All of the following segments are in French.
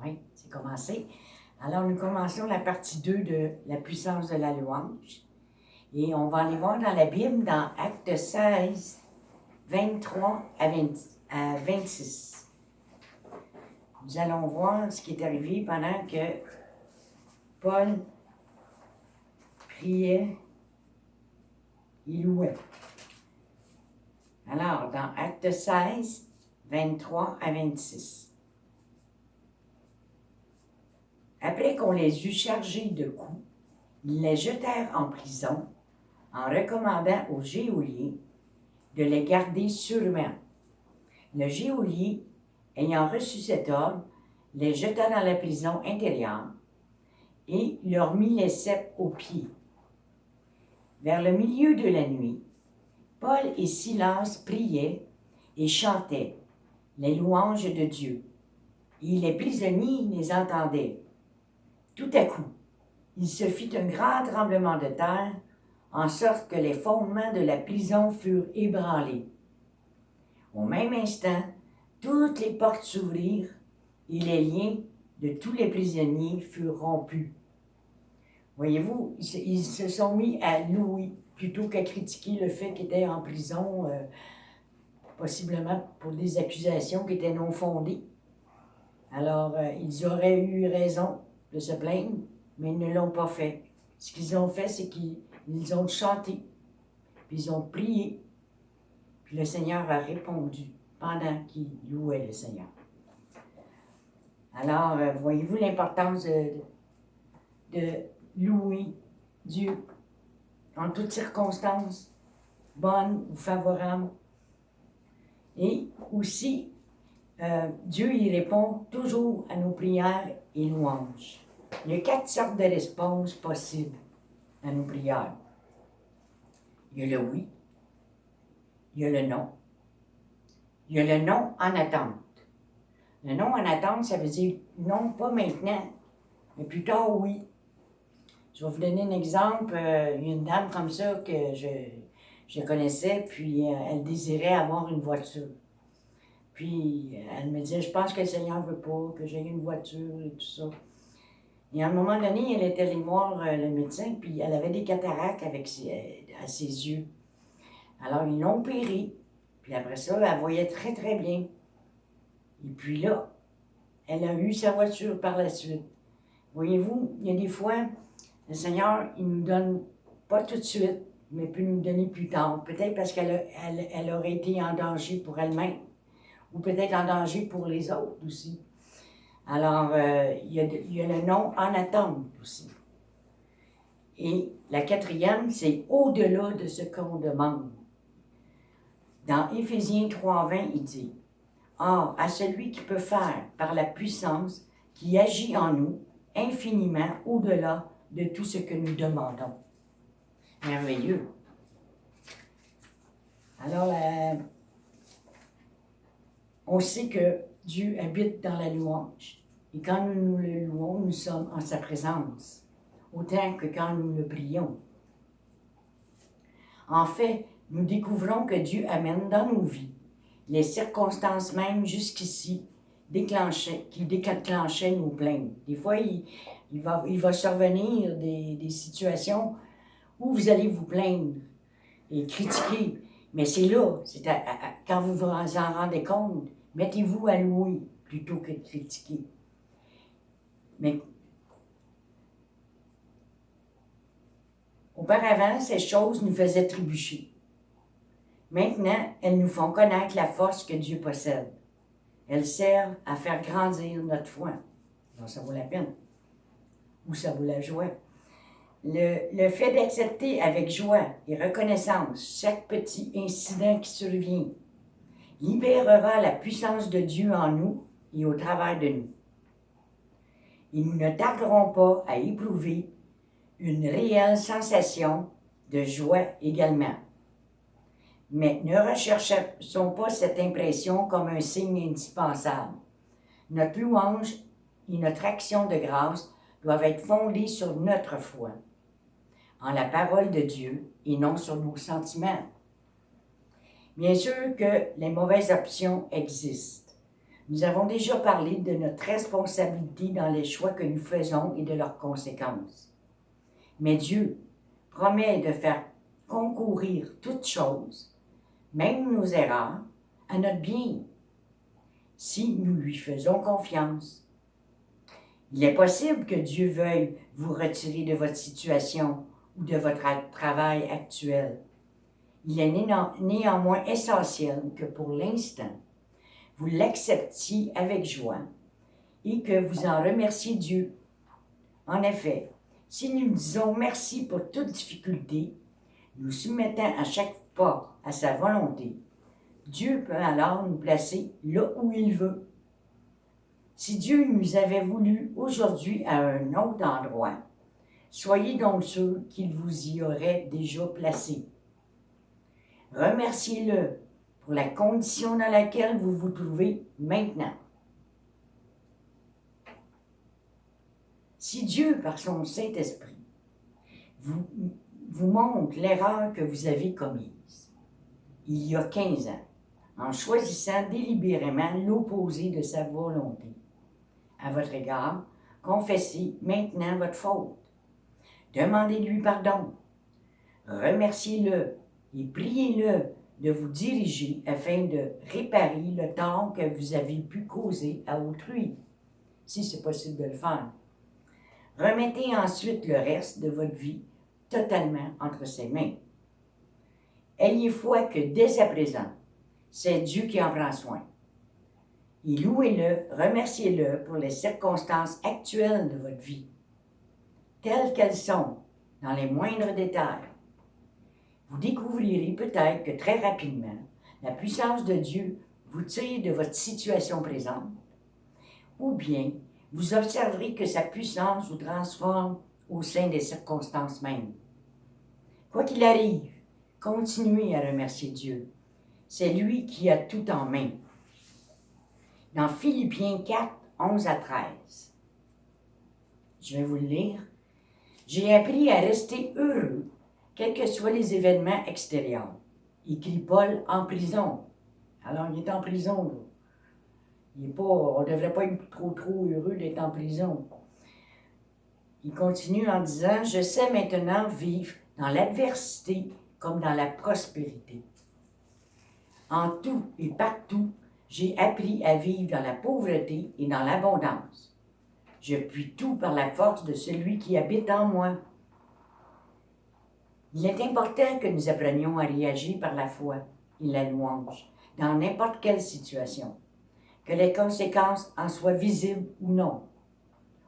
Oui, c'est commencé. Alors, nous commençons la partie 2 de la puissance de la louange. Et on va aller voir dans la Bible, dans Actes 16, 23 à 26. Nous allons voir ce qui est arrivé pendant que Paul priait, il louait. Alors, dans Actes 16, 23 à 26. Après qu'on les eut chargés de coups, ils les jetèrent en prison en recommandant au geôlier de les garder sûrement. Le geôlier, ayant reçu cet ordre, les jeta dans la prison intérieure et leur mit les ceps aux pieds. Vers le milieu de la nuit, Paul et Silas priaient et chantaient les louanges de Dieu, et les prisonniers les entendaient. Tout à coup, il se fit un grand tremblement de terre, en sorte que les fondements de la prison furent ébranlés. Au même instant, toutes les portes s'ouvrirent et les liens de tous les prisonniers furent rompus. Voyez-vous, ils se sont mis à louer plutôt qu'à critiquer le fait qu'ils étaient en prison, possiblement pour des accusations qui étaient non fondées. Alors, ils auraient eu raison de se plaindre, mais ils ne l'ont pas fait. Ce qu'ils ont fait, c'est qu'ils ont chanté, puis ils ont prié, puis le Seigneur a répondu pendant qu'ils louaient le Seigneur. Alors, voyez-vous l'importance de louer Dieu en toutes circonstances, bonnes ou favorables. Et aussi, Dieu y répond toujours à nos prières et louanges. Il y a 4 sortes de réponses possibles à nos prières. Il y a le oui, il y a le non, il y a le non en attente. Le non en attente, ça veut dire non, pas maintenant, mais plus tard, oui. Je vais vous donner un exemple. Il y a une dame comme ça que je connaissais, puis elle désirait avoir une voiture. Puis elle me disait, je pense que le Seigneur ne veut pas que j'aie une voiture et tout ça. Et à un moment donné, elle était allée voir le médecin, puis elle avait des cataractes à ses yeux. Alors, ils l'ont opérée. Puis après ça, elle voyait très, très bien. Et puis là, elle a eu sa voiture par la suite. Voyez-vous, il y a des fois, le Seigneur, il nous donne pas tout de suite, mais peut nous donner plus tard. Peut-être parce qu'elle aurait été en danger pour elle-même, ou peut-être en danger pour les autres aussi. Alors, il y a le non en attente aussi. Et la 4e, c'est au-delà de ce qu'on demande. Dans Éphésiens 3:20, il dit « Or, à celui qui peut faire, par la puissance qui agit en nous, infiniment au-delà de tout ce que nous demandons. » Merveilleux. Alors, on sait que Dieu habite dans la louange. Et quand nous le louons, nous sommes en sa présence, autant que quand nous le prions. En fait, nous découvrons que Dieu amène dans nos vies les circonstances même jusqu'ici qui déclenchaient nos plaintes. Des fois, il va survenir des situations où vous allez vous plaindre et critiquer. Mais c'est là, quand vous vous en rendez compte, mettez-vous à louer plutôt que de critiquer. Mais auparavant, ces choses nous faisaient trébucher. Maintenant, elles nous font connaître la force que Dieu possède. Elles servent à faire grandir notre foi. Alors, ça vaut la peine. Ou ça vaut la joie. Le fait d'accepter avec joie et reconnaissance chaque petit incident qui survient libérera la puissance de Dieu en nous et au travers de nous. Et nous ne tarderons pas à éprouver une réelle sensation de joie également. Mais ne recherchons pas cette impression comme un signe indispensable. Notre louange et notre action de grâce doivent être fondées sur notre foi, en la parole de Dieu et non sur nos sentiments. Bien sûr que les mauvaises options existent. Nous avons déjà parlé de notre responsabilité dans les choix que nous faisons et de leurs conséquences. Mais Dieu promet de faire concourir toutes choses, même nos erreurs, à notre bien, si nous lui faisons confiance. Il est possible que Dieu veuille vous retirer de votre situation ou de votre travail actuel. Il est néanmoins essentiel que pour l'instant, vous l'acceptiez avec joie et que vous en remerciez Dieu. En effet, si nous disons merci pour toute difficulté, nous soumettant à chaque pas à sa volonté, Dieu peut alors nous placer là où il veut. Si Dieu nous avait voulu aujourd'hui à un autre endroit, soyez donc sûrs qu'il vous y aurait déjà placé. Remerciez-le pour la condition dans laquelle vous vous trouvez maintenant. Si Dieu, par son Saint-Esprit, vous montre l'erreur que vous avez commise il y a 15 ans, en choisissant délibérément l'opposé de sa volonté, à votre égard, confessez maintenant votre faute. Demandez-lui pardon. Remerciez-le et priez-le de vous diriger afin de réparer le tort que vous avez pu causer à autrui, si c'est possible de le faire. Remettez ensuite le reste de votre vie totalement entre ses mains. Ayez foi que dès à présent, c'est Dieu qui en prend soin. Et louez-le, remerciez-le pour les circonstances actuelles de votre vie, telles qu'elles sont, dans les moindres détails. Vous découvrirez peut-être que très rapidement, la puissance de Dieu vous tire de votre situation présente, ou bien vous observerez que sa puissance vous transforme au sein des circonstances mêmes. Quoi qu'il arrive, continuez à remercier Dieu. C'est lui qui a tout en main. Dans Philippiens 4, 11 à 13, je vais vous le lire. J'ai appris à rester heureux, quels que soient les événements extérieurs. Écrit Paul en prison. Alors, il est en prison, là. On ne devrait pas être trop heureux d'être en prison. Il continue en disant, je sais maintenant vivre dans l'adversité comme dans la prospérité. En tout et partout, j'ai appris à vivre dans la pauvreté et dans l'abondance. Je puis tout par la force de celui qui habite en moi. Il est important que nous apprenions à réagir par la foi et la louange dans n'importe quelle situation, que les conséquences en soient visibles ou non.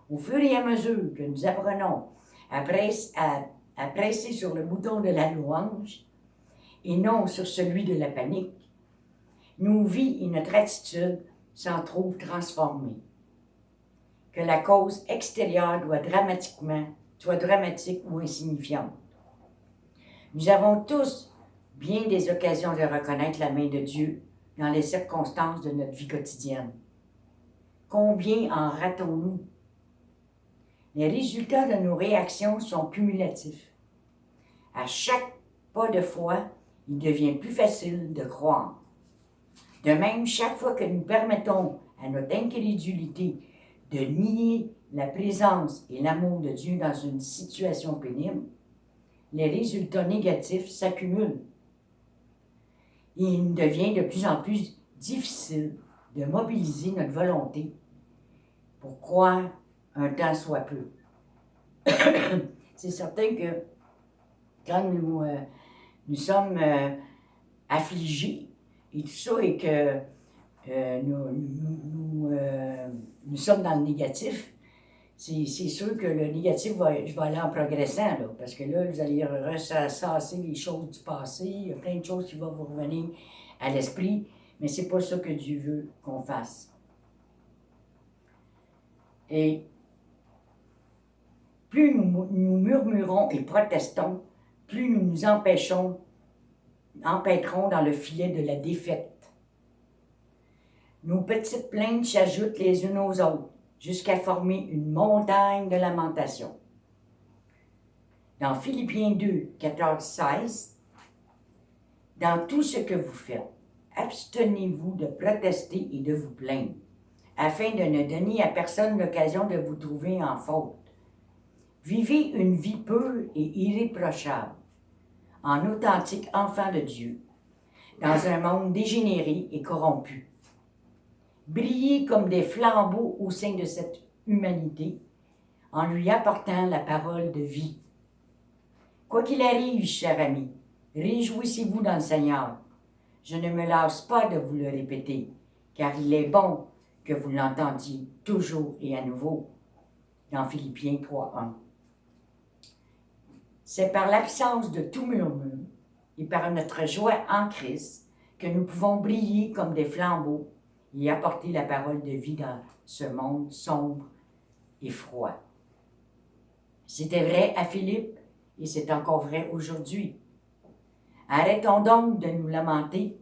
Au fur et à mesure que nous apprenons à presser sur le bouton de la louange et non sur celui de la panique, nos vies et notre attitude s'en trouvent transformées. Que la cause extérieure soit dramatique ou insignifiante. Nous avons tous bien des occasions de reconnaître la main de Dieu dans les circonstances de notre vie quotidienne. Combien en ratons-nous? Les résultats de nos réactions sont cumulatifs. À chaque pas de foi, il devient plus facile de croire. De même, chaque fois que nous permettons à notre incrédulité de nier la présence et l'amour de Dieu dans une situation pénible, les résultats négatifs s'accumulent. Et il devient de plus en plus difficile de mobiliser notre volonté pour croire un tant soit peu. C'est certain que quand nous sommes affligés et tout ça, et que nous sommes dans le négatif, c'est sûr que le négatif, je vais aller en progressant, là, parce que là, vous allez ressasser les choses du passé, il y a plein de choses qui vont vous revenir à l'esprit, mais c'est pas ça que Dieu veut qu'on fasse. Et plus nous murmurons et protestons, plus nous nous empêtrons dans le filet de la défaite. Nos petites plaintes s'ajoutent les unes aux autres, jusqu'à former une montagne de lamentation. Dans Philippiens 2, 14, 16, dans tout ce que vous faites, abstenez-vous de protester et de vous plaindre. afin de ne donner à personne l'occasion de vous trouver en faute. Vivez une vie pure et irréprochable, en authentique enfant de Dieu, dans un monde dégénéré et corrompu. Brillez comme des flambeaux au sein de cette humanité, en lui apportant la parole de vie. Quoi qu'il arrive, cher ami, réjouissez-vous dans le Seigneur. Je ne me lasse pas de vous le répéter, car il est bon que vous l'entendiez toujours et à nouveau, dans Philippiens 3:1. C'est par l'absence de tout murmure et par notre joie en Christ que nous pouvons briller comme des flambeaux et apporter la parole de vie dans ce monde sombre et froid. C'était vrai à Philippe et c'est encore vrai aujourd'hui. Arrêtons donc de nous lamenter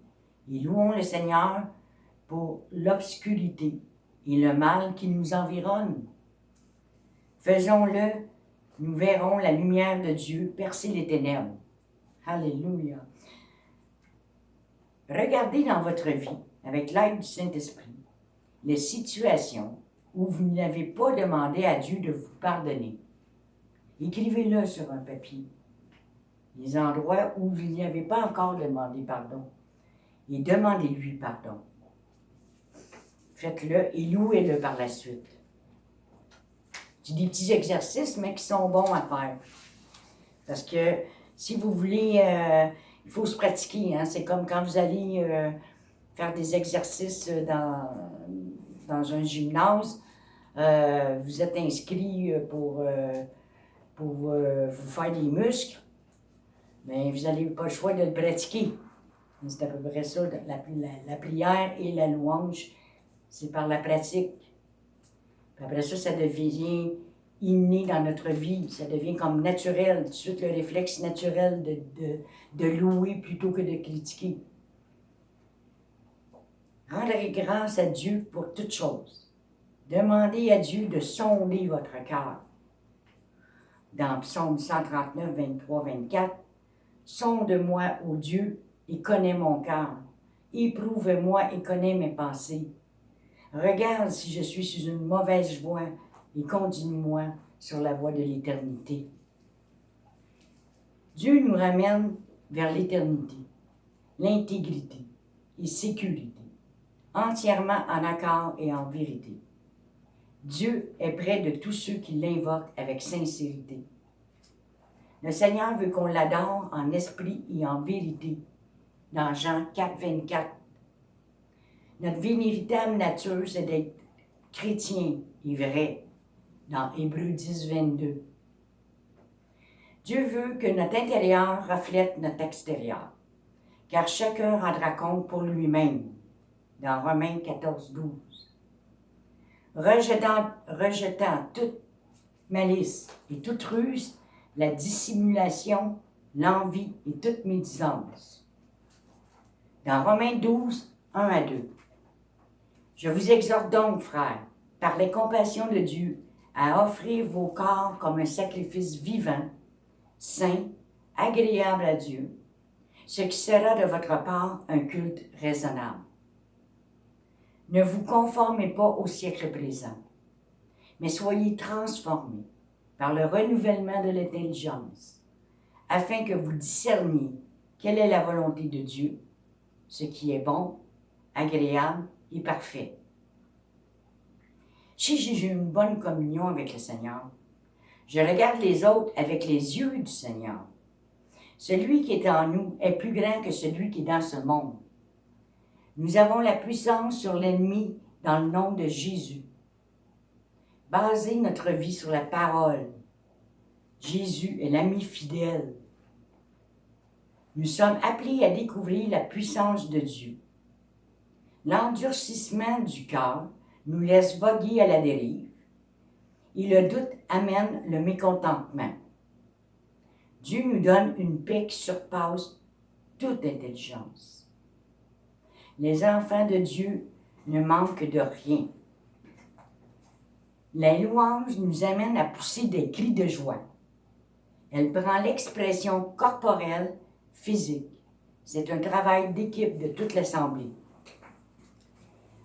et louons le Seigneur pour l'obscurité et le mal qui nous environne. Faisons-le, nous verrons la lumière de Dieu percer les ténèbres. Alléluia. Regardez dans votre vie, avec l'aide du Saint-Esprit, les situations où vous n'avez pas demandé à Dieu de vous pardonner. Écrivez-le sur un papier. Les endroits où vous n'y avez pas encore demandé pardon. Et demandez-lui pardon. Faites-le et louez-le par la suite. C'est des petits exercices, mais qui sont bons à faire. Parce que si vous voulez, il faut se pratiquer. Hein? C'est comme quand vous allez faire des exercices dans un gymnase. Vous êtes inscrit pour vous faire des muscles. Mais vous n'avez pas le choix de le pratiquer. C'est à peu près ça, la prière et la louange, c'est par la pratique. Puis après ça, ça devient inné dans notre vie, ça devient comme naturel, tout de suite le réflexe naturel de louer plutôt que de critiquer. Rendez grâce à Dieu pour toutes choses. Demandez à Dieu de sonder votre cœur. Dans Psaume 139, 23, 24, « Sonde-moi, ô Dieu, et connais mon cœur. Éprouve-moi et connais mes pensées. Regarde si je suis sur une mauvaise voie et conduis-moi sur la voie de l'éternité. » Dieu nous ramène vers l'éternité, l'intégrité et sécurité, entièrement en accord et en vérité. Dieu est près de tous ceux qui l'invoquent avec sincérité. Le Seigneur veut qu'on l'adore en esprit et en vérité, dans Jean 4, 24. Notre véritable nature, c'est d'être chrétien et vrai, dans Hébreux 10, 22. Dieu veut que notre intérieur reflète notre extérieur, car chacun rendra compte pour lui-même, dans Romains 14, 12. Rejetant toute malice et toute ruse, la dissimulation, l'envie et toute médisance. Dans Romains 12, 1 à 2. Je vous exhorte donc, frères, par les compassions de Dieu, à offrir vos corps comme un sacrifice vivant, saint, agréable à Dieu, ce qui sera de votre part un culte raisonnable. Ne vous conformez pas au siècle présent, mais soyez transformés par le renouvellement de l'intelligence, afin que vous discerniez quelle est la volonté de Dieu, ce qui est bon, agréable et parfait. Si j'ai une bonne communion avec le Seigneur, je regarde les autres avec les yeux du Seigneur. Celui qui est en nous est plus grand que celui qui est dans ce monde. Nous avons la puissance sur l'ennemi dans le nom de Jésus. Basez notre vie sur la parole. Jésus est l'ami fidèle. Nous sommes appelés à découvrir la puissance de Dieu. L'endurcissement du cœur nous laisse voguer à la dérive et le doute amène le mécontentement. Dieu nous donne une paix qui surpasse toute intelligence. Les enfants de Dieu ne manquent de rien. La louange nous amène à pousser des cris de joie. Elle prend l'expression corporelle, physique. C'est un travail d'équipe de toute l'Assemblée.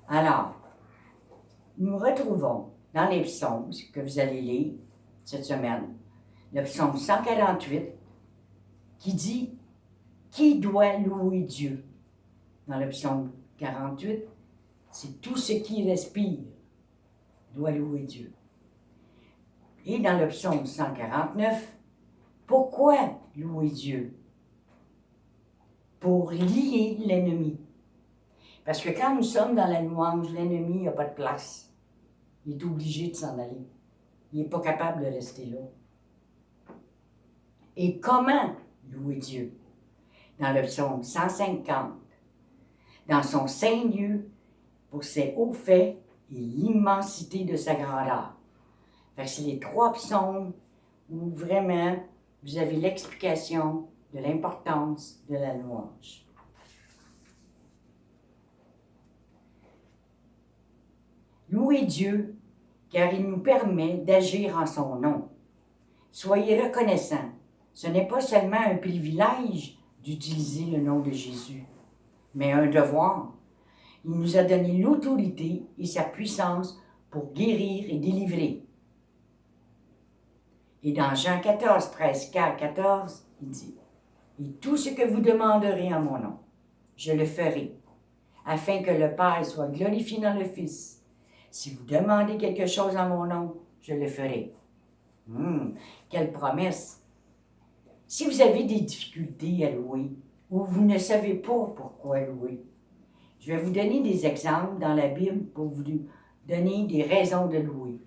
Alors, nous retrouvons dans les psaumes que vous allez lire cette semaine, le psaume 148, qui dit « Qui doit louer Dieu ?» Dans le psaume 48, c'est tout ce qui respire doit louer Dieu. Et dans le psaume 149, pourquoi louer Dieu? Pour lier l'ennemi. Parce que quand nous sommes dans la louange, l'ennemi n'a pas de place. Il est obligé de s'en aller. Il n'est pas capable de rester là. Et comment louer Dieu? Dans le psaume 150, dans son saint lieu, pour ses hauts faits et l'immensité de sa grandeur. Fait que c'est les 3 psaumes où vraiment vous avez l'explication de l'importance de la louange. Louez Dieu, car il nous permet d'agir en son nom. Soyez reconnaissants. Ce n'est pas seulement un privilège d'utiliser le nom de Jésus, mais un devoir. Il nous a donné l'autorité et sa puissance pour guérir et délivrer. Et dans Jean 14, 13, 14, il dit « Et tout ce que vous demanderez en mon nom, je le ferai, afin que le Père soit glorifié dans le Fils. Si vous demandez quelque chose en mon nom, je le ferai. » Quelle promesse! Si vous avez des difficultés à louer, ou vous ne savez pas pourquoi louer, je vais vous donner des exemples dans la Bible pour vous donner des raisons de louer.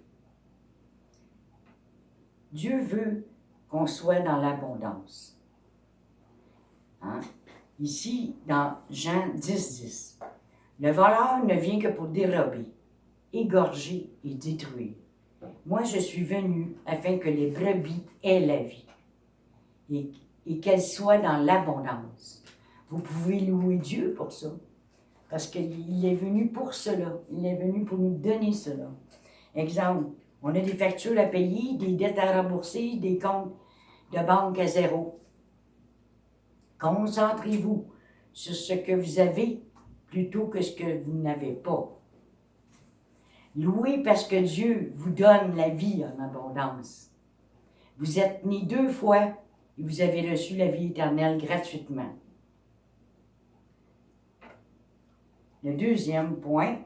Dieu veut qu'on soit dans l'abondance. Ici, dans Jean 10, 10, le voleur ne vient que pour dérober, égorger et détruire. Moi, je suis venu afin que les brebis aient la vie et qu'elles soient dans l'abondance. Vous pouvez louer Dieu pour ça, parce qu'il est venu pour cela. Il est venu pour nous donner cela. Exemple, on a des factures à payer, des dettes à rembourser, des comptes de banque à zéro. Concentrez-vous sur ce que vous avez plutôt que ce que vous n'avez pas. Louez parce que Dieu vous donne la vie en abondance. Vous êtes nés 2 fois et vous avez reçu la vie éternelle gratuitement. Le deuxième point,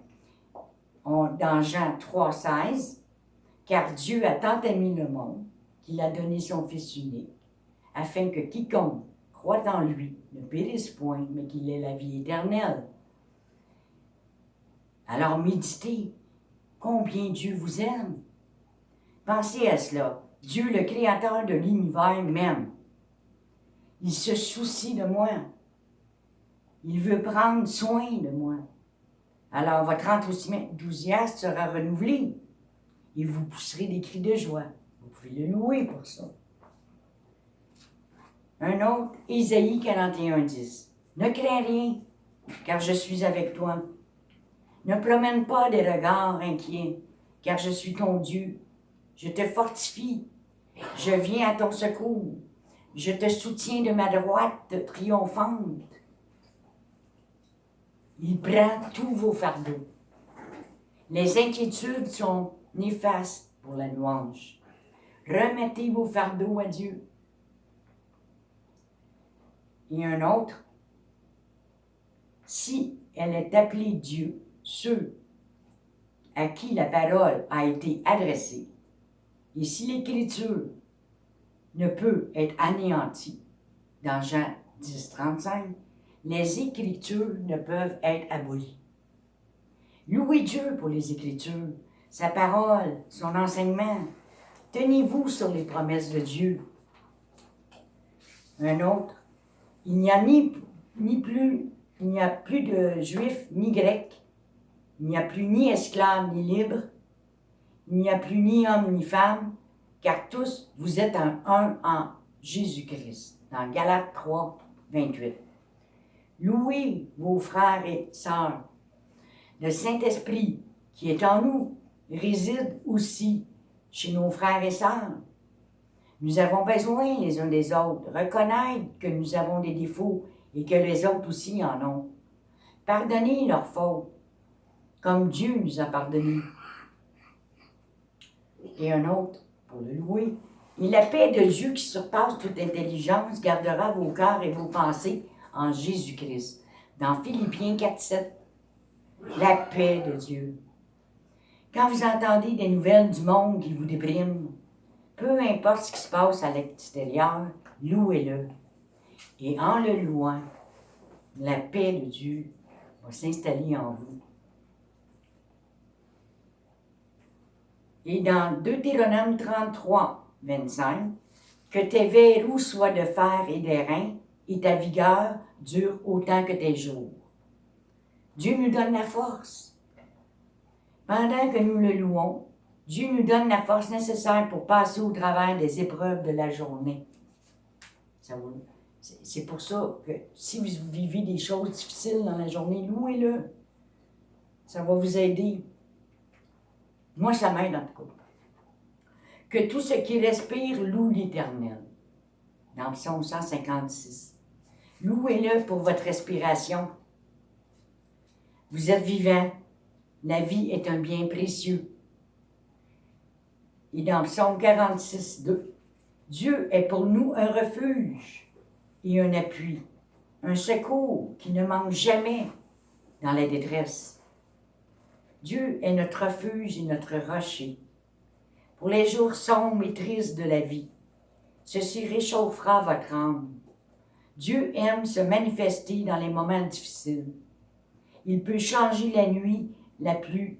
dans Jean 3, 16, « Car Dieu a tant aimé le monde qu'il a donné son Fils unique, afin que quiconque croit en lui ne périsse point, mais qu'il ait la vie éternelle. » Alors méditez combien Dieu vous aime. Pensez à cela. Dieu, le Créateur de l'univers, m'aime. Il se soucie de moi. Il veut prendre soin de moi. Alors votre enthousiasme sera renouvelé et vous pousserez des cris de joie. Vous pouvez le louer pour ça. Un autre, Ésaïe 41, 10. « Ne crains rien, car je suis avec toi. Ne promène pas des regards inquiets, car je suis ton Dieu. Je te fortifie. Je viens à ton secours. Je te soutiens de ma droite triomphante. » Il prend tous vos fardeaux. Les inquiétudes sont néfastes pour la louange. Remettez vos fardeaux à Dieu. Et un autre, si elle est appelée Dieu, ceux à qui la parole a été adressée, et si l'Écriture ne peut être anéantie, dans Jean 10, 35, les Écritures ne peuvent être abolies. Louez Dieu pour les Écritures, sa parole, son enseignement. Tenez-vous sur les promesses de Dieu. Un autre, il n'y a plus de Juifs ni Grecs, il n'y a plus ni esclaves ni libres, il n'y a plus ni hommes ni femmes, car tous vous êtes un en Jésus-Christ. Dans Galates 3, 28. Louez vos frères et sœurs. Le Saint-Esprit qui est en nous réside aussi chez nos frères et sœurs. Nous avons besoin les uns des autres, reconnaître que nous avons des défauts et que les autres aussi en ont. Pardonnez leurs fautes, comme Dieu nous a pardonnés. et un autre pour le louer. Et la paix de Dieu qui surpasse toute intelligence gardera vos cœurs et vos pensées en Jésus-Christ. Dans Philippiens 4,7, la paix de Dieu. Quand vous entendez des nouvelles du monde qui vous dépriment, peu importe ce qui se passe à l'extérieur, louez-le. Et en le louant, la paix de Dieu va s'installer en vous. Et dans Deutéronome 33, 25, que tes verrous soient de fer et d'airain, et ta vigueur dure autant que tes jours. Dieu nous donne la force. Pendant que nous le louons, Dieu nous donne la force nécessaire pour passer au travers des épreuves de la journée. C'est pour ça que si vous vivez des choses difficiles dans la journée, louez-le. Ça va vous aider. Moi, ça m'aide en tout cas. Que tout ce qui respire loue l'Éternel. Dans Psaume 156. Louez-le pour votre respiration. Vous êtes vivant. La vie est un bien précieux. Et dans Psaume 46, 2, Dieu est pour nous un refuge et un appui, un secours qui ne manque jamais dans la détresse. Dieu est notre refuge et notre rocher. Pour les jours sombres et tristes de la vie, ceci réchauffera votre âme. Dieu aime se manifester dans les moments difficiles. Il peut changer la nuit la plus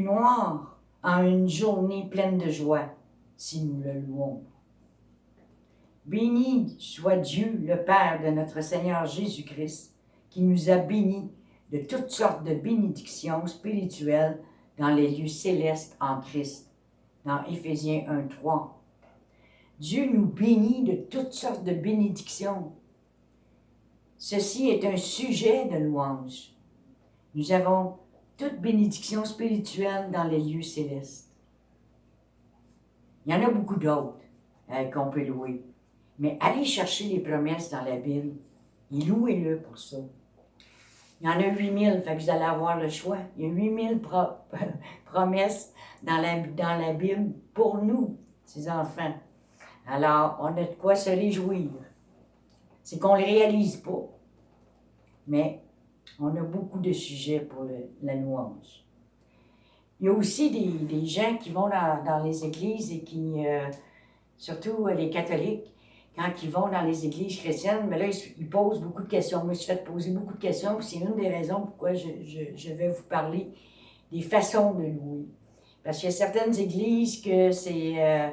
noire en une journée pleine de joie, si nous le louons. Béni soit Dieu, le Père de notre Seigneur Jésus-Christ, qui nous a bénis de toutes sortes de bénédictions spirituelles dans les lieux célestes en Christ, dans Éphésiens 1, 3. Dieu nous bénit de toutes sortes de bénédictions. Ceci est un sujet de louange. Nous avons toute bénédiction spirituelle dans les lieux célestes. Il y en a beaucoup d'autres qu'on peut louer. Mais allez chercher les promesses dans la Bible et louez-le pour ça. Il y en a 8000, fait que vous allez avoir le choix. Il y a 8000 promesses dans la Bible pour nous, ses enfants. Alors, on a de quoi se réjouir. C'est qu'on ne les réalise pas. Mais on a beaucoup de sujets pour la louange. Il y a aussi des gens qui vont dans les églises et qui, surtout les catholiques, quand ils vont dans les églises chrétiennes, mais là, ils posent beaucoup de questions. Moi, je me suis fait poser beaucoup de questions, puis c'est une des raisons pourquoi je vais vous parler des façons de louer. Parce qu'il y a certaines églises que c'est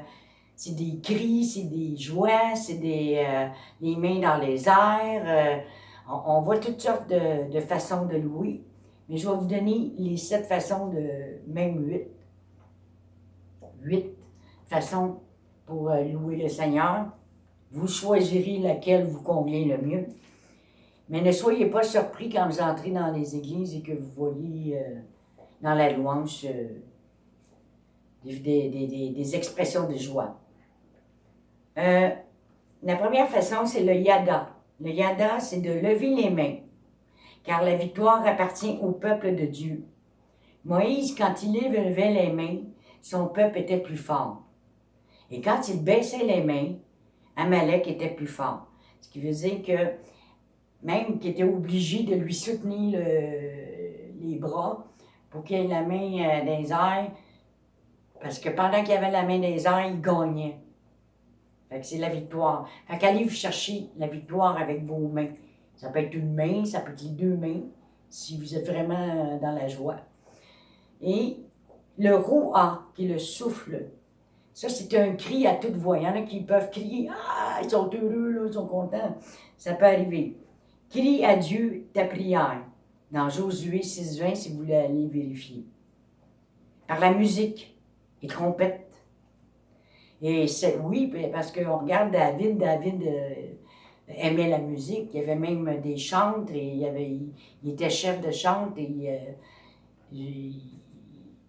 des cris, c'est des joies, c'est les mains dans les airs. On voit toutes sortes de façons de louer. Mais je vais vous donner les 7 façons même 8. 8 façons pour louer le Seigneur. Vous choisirez laquelle vous convient le mieux. Mais ne soyez pas surpris quand vous entrez dans les églises et que vous voyez dans la louange des expressions de joie. La première façon, c'est le yada. Le yada, c'est de lever les mains, car la victoire appartient au peuple de Dieu. Moïse, quand il levait les mains, son peuple était plus fort. Et quand il baissait les mains, Amalek était plus fort. Ce qui veut dire que même qu'il était obligé de lui soutenir les bras pour qu'il ait la main dans les airs, parce que pendant qu'il avait la main dans les airs, il gagnait. Fait que c'est la victoire. Fait qu'allez vous chercher la victoire avec vos mains. Ça peut être une main, ça peut être les 2 mains, si vous êtes vraiment dans la joie. Et le rouha, qui est le souffle, ça c'est un cri à toute voix. Il y en a qui peuvent crier, ah, ils sont heureux, là, ils sont contents. Ça peut arriver. Crie à Dieu ta prière, dans Josué 6,20, si vous voulez aller vérifier. Par la musique et trompette. Et oui, parce qu'on regarde David aimait la musique, il y avait même des chantres, et il était chef de chantre, et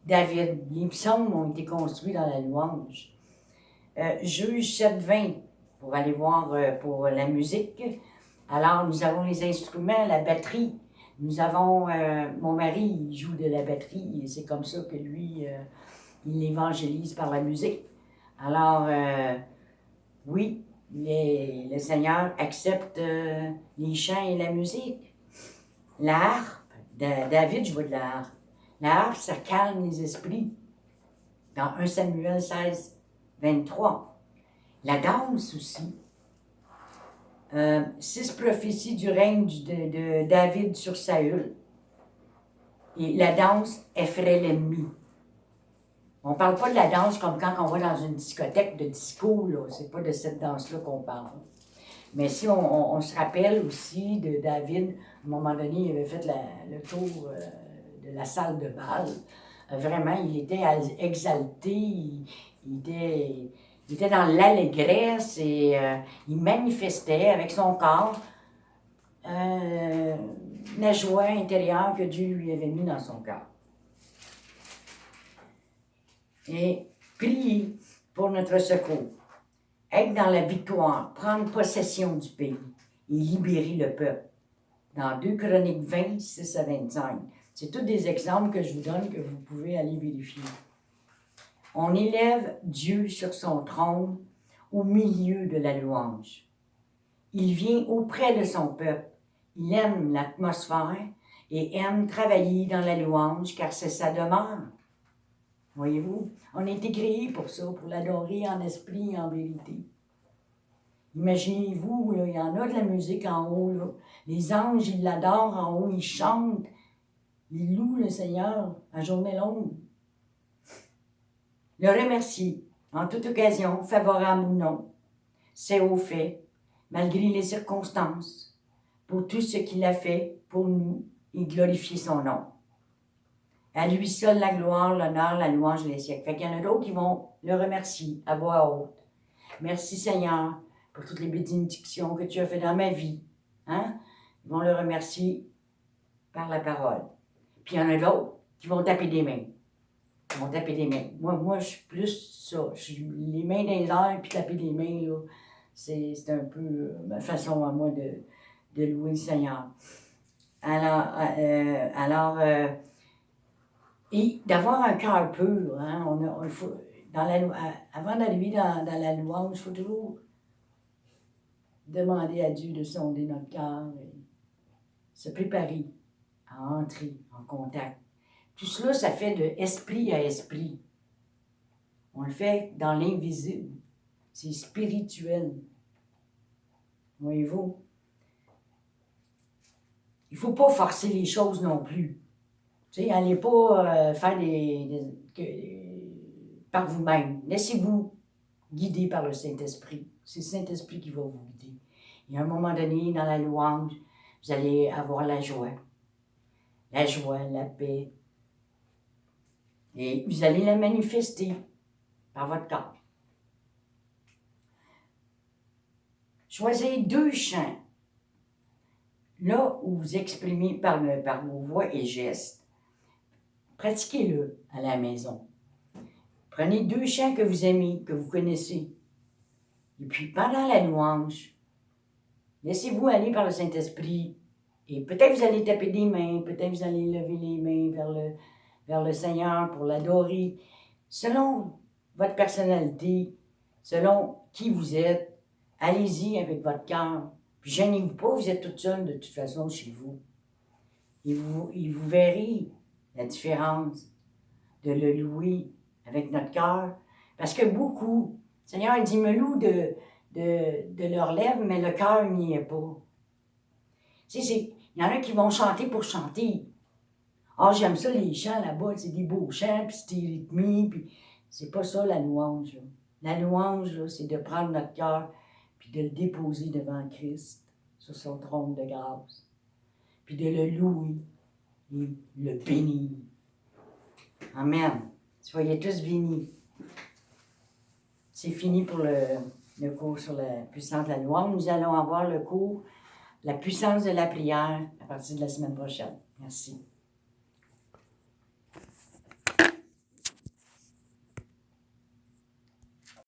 David, les psaumes ont été construits dans la louange. Juge 7,20, pour aller voir pour la musique. Alors, nous avons les instruments, la batterie. Nous avons, mon mari, il joue de la batterie, et c'est comme ça que lui, il l'évangélise par la musique. Alors, oui, le Seigneur accepte les chants et la musique. La harpe, David jouait de la harpe. La harpe, ça calme les esprits. Dans 1 Samuel 16, 23. La danse aussi. 6 prophéties du règne de David sur Saül. Et la danse effraie l'ennemi. On ne parle pas de la danse comme quand on va dans une discothèque de disco, là. C'est pas de cette danse-là qu'on parle. Mais si on se rappelle aussi de David, à un moment donné, il avait fait le tour de la salle de bal. Vraiment, il était exalté, il était dans l'allégresse et il manifestait avec son corps la joie intérieure que Dieu lui avait mis dans son cœur. Et prier pour notre secours, être dans la victoire, prendre possession du pays et libérer le peuple. Dans 2 Chroniques 20, 6 à 25. C'est tous des exemples que je vous donne que vous pouvez aller vérifier. On élève Dieu sur son trône au milieu de la louange. Il vient auprès de son peuple. Il aime l'atmosphère et aime travailler dans la louange car c'est sa demeure. Voyez-vous, on a été créés pour ça, pour l'adorer en esprit et en vérité. Imaginez-vous, là, il y en a de la musique en haut. Là. Les anges, ils l'adorent en haut, ils chantent. Ils louent le Seigneur à journée longue. Le remercier, en toute occasion, favorable ou non, c'est au fait, malgré les circonstances, pour tout ce qu'il a fait pour nous et glorifier son nom. À lui seul la gloire, l'honneur, la louange des siècles. Fait qu'il y en a d'autres qui vont le remercier à voix haute. Merci Seigneur pour toutes les bénédictions que tu as faites dans ma vie. Hein? Ils vont le remercier par la parole. Puis il y en a d'autres qui vont taper des mains. Ils vont taper des mains. Moi je suis plus ça. Je suis les mains dans les airs puis taper des mains, là. C'est un peu ma façon à moi de louer le Seigneur. Alors, et d'avoir un cœur pur. Hein? On faut, avant d'arriver dans la louange, il faut toujours demander à Dieu de sonder notre cœur et se préparer à entrer en contact. Tout cela, ça fait de esprit à esprit. On le fait dans l'invisible. C'est spirituel. Voyez-vous? Il ne faut pas forcer les choses non plus. Tu sais, allez pas faire par vous-même. Laissez-vous guider par le Saint-Esprit. C'est le Saint-Esprit qui va vous guider. Et à un moment donné, dans la louange, vous allez avoir la joie. La joie, la paix. Et vous allez la manifester par votre corps. Choisissez 2 chants. Là où vous exprimez par vos voix et gestes, pratiquez-le à la maison. Prenez 2 chants que vous aimez, que vous connaissez. Et puis pendant la louange, laissez-vous aller par le Saint-Esprit. Et peut-être vous allez taper des mains, peut-être vous allez lever les mains vers le Seigneur pour l'adorer. Selon votre personnalité, selon qui vous êtes, allez-y avec votre cœur. Puis gênez-vous pas, vous êtes toute seule de toute façon chez vous. Et vous verrez la différence de le louer avec notre cœur. Parce que beaucoup, le Seigneur dit, me loue de leurs lèvres, mais le cœur n'y est pas. Tu sais, il y en a qui vont chanter pour chanter. Ah, j'aime ça, les chants là-bas, c'est des beaux chants, puis c'est rythmé, puis c'est pas ça la louange. Là. La louange, là, c'est de prendre notre cœur, puis de le déposer devant Christ, sur son trône de grâce, puis de le louer et le bénir. Amen. Soyez tous bénis. C'est fini pour le cours sur la puissance de la louange. Nous allons avoir le cours La puissance de la prière à partir de la semaine prochaine. Merci.